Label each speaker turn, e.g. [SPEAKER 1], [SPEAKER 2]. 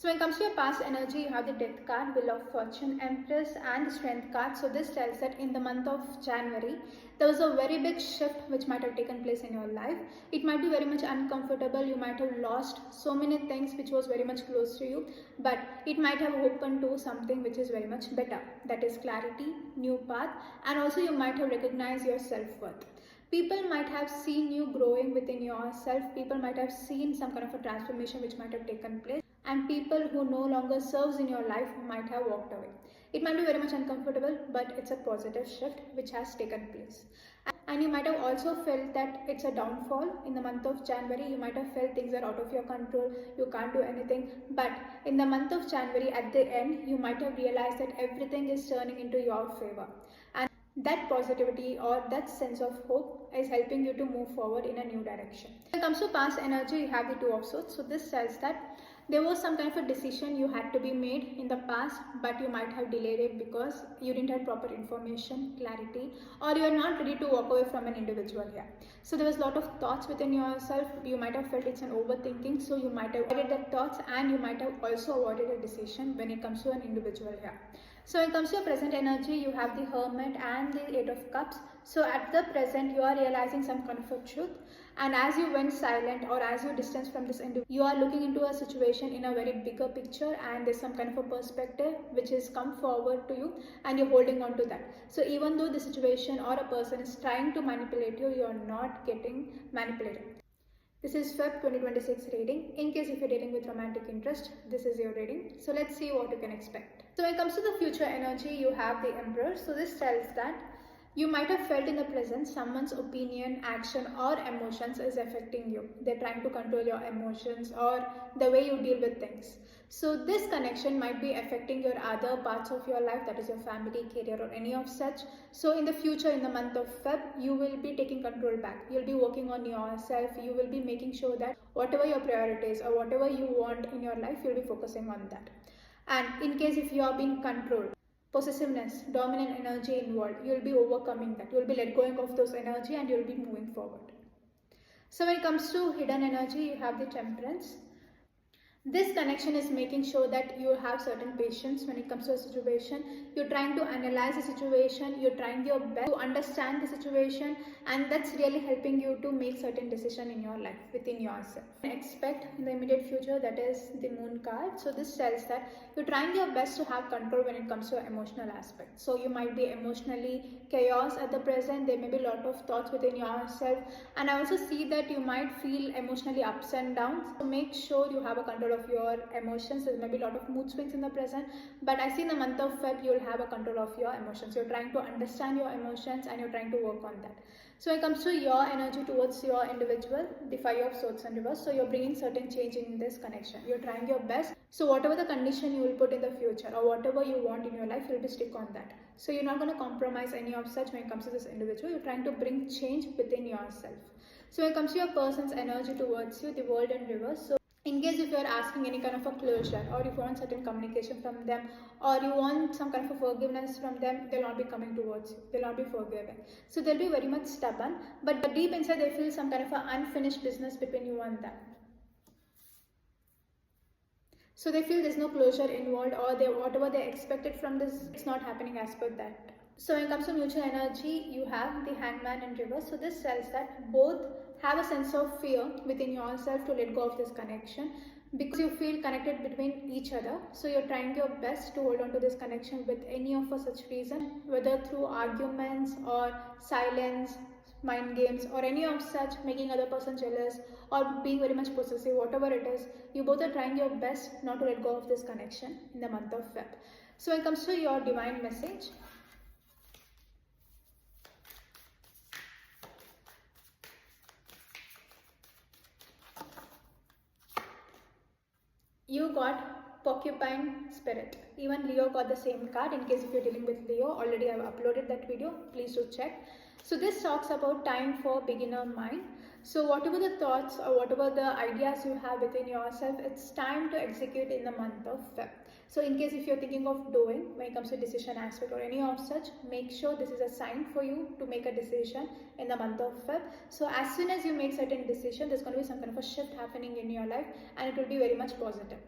[SPEAKER 1] So when it comes to your past energy, you have the Death card, Wheel of Fortune, Empress and the Strength card. So this tells that in the month of January, there was a very big shift which might have taken place in your life. It might be very much uncomfortable. You might have lost so many things which was very much close to you, but it might have opened to something which is very much better. That is clarity, new path, and also you might have recognized your self-worth. People might have seen you growing within yourself. People might have seen some kind of a transformation which might have taken place, and people who no longer serves in your life might have walked away. It might be very much uncomfortable, but it's a positive shift which has taken place. And you might have also felt that it's a downfall in the month of January. You might have felt things are out of your control, you can't do anything. But in the month of January, at the end, you might have realized that everything is turning into your favor. And that positivity or that sense of hope is helping you to move forward in a new direction. When it comes to past energy, you have the Two of Swords. So this tells that there was some kind of a decision you had to be made in the past, but you might have delayed it because you didn't have proper information, clarity, or you are not ready to walk away from an individual here. So there was a lot of thoughts within yourself. You might have felt it's an overthinking, so you might have avoided the thoughts, and you might have also avoided a decision when it comes to an individual here. So when it comes to your present energy, you have the Hermit and the Eight of Cups. So at the present, you are realizing some kind of a truth, and as you went silent or as you distance from this individual, you are looking into a situation in a very bigger picture, and there's some kind of a perspective which has come forward to you, and you're holding on to that. So even though the situation or a person is trying to manipulate you, you're not getting manipulated. This is Feb 2026 reading. In case if you're dealing with romantic interest, this is your reading. So let's see what you can expect. So when it comes to the future energy, you have the Emperor. So this tells that you might have felt in the present someone's opinion, action or emotions is affecting you. They're trying to control your emotions or the way you deal with things. So this connection might be affecting your other parts of your life, that is your family, career or any of such. So in the future, in the month of Feb, you will be taking control back. You'll be working on yourself. You will be making sure that whatever your priorities or whatever you want in your life, you'll be focusing on that. And in case if you are being controlled, possessiveness, dominant energy involved, you'll be overcoming that. You'll be let going of those energy and you'll be moving forward. So when it comes to hidden energy, you have the Temperance. This connection is making sure that you have certain patience when it comes to a situation. You're trying to analyze the situation, you're trying your best to understand the situation, and that's really helping you to make certain decisions in your life within yourself. Expect in the immediate future, that is the Moon card. So this tells that you're trying your best to have control when it comes to emotional aspect. So you might be emotionally chaos at the present. There may be a lot of thoughts within yourself, and I also see that you might feel emotionally ups and downs. So make sure you have a control of your emotions. There may be a lot of mood swings in the present, but I see in the month of Feb you'll have a control of your emotions. You're trying to understand your emotions and you're trying to work on that. So when it comes to your energy towards your individual, the Five of Swords in reverse. So you're bringing certain change in this connection. You're trying your best. So whatever the condition you will put in the future or whatever you want in your life, you'll be stick on that. So you're not going to compromise any of such when it comes to this individual. You're trying to bring change within yourself. So when it comes to your person's energy towards you, the World in reverse. So in case if you are asking any kind of a closure, or if you want certain communication from them, or you want some kind of a forgiveness from them, they'll not be coming towards you. They'll not be forgiving. So they'll be very much stubborn, but deep inside they feel some kind of an unfinished business between you and them. So they feel there's no closure involved, or whatever they expected from this, it's not happening as per that. So when it comes to mutual energy, you have the Hangman in reverse. So this tells that both have a sense of fear within yourself to let go of this connection because you feel connected between each other. So you're trying your best to hold on to this connection with any of a such reason, whether through arguments or silence, mind games or any of such, making other person jealous or being very much possessive, whatever it is, you both are trying your best not to let go of this connection in the month of Feb. So when it comes to your divine message, you got Porcupine Spirit. Even Leo got the same card. In case if you're dealing with Leo, already I've uploaded that video, please do check. So this talks about time for beginner mind. So whatever the thoughts or whatever the ideas you have within yourself, it's time to execute in the month of Feb. So in case if you're thinking of doing when it comes to decision aspect or any of such, make sure this is a sign for you to make a decision in the month of Feb. So as soon as you make certain decision, there's going to be some kind of a shift happening in your life and it will be very much positive.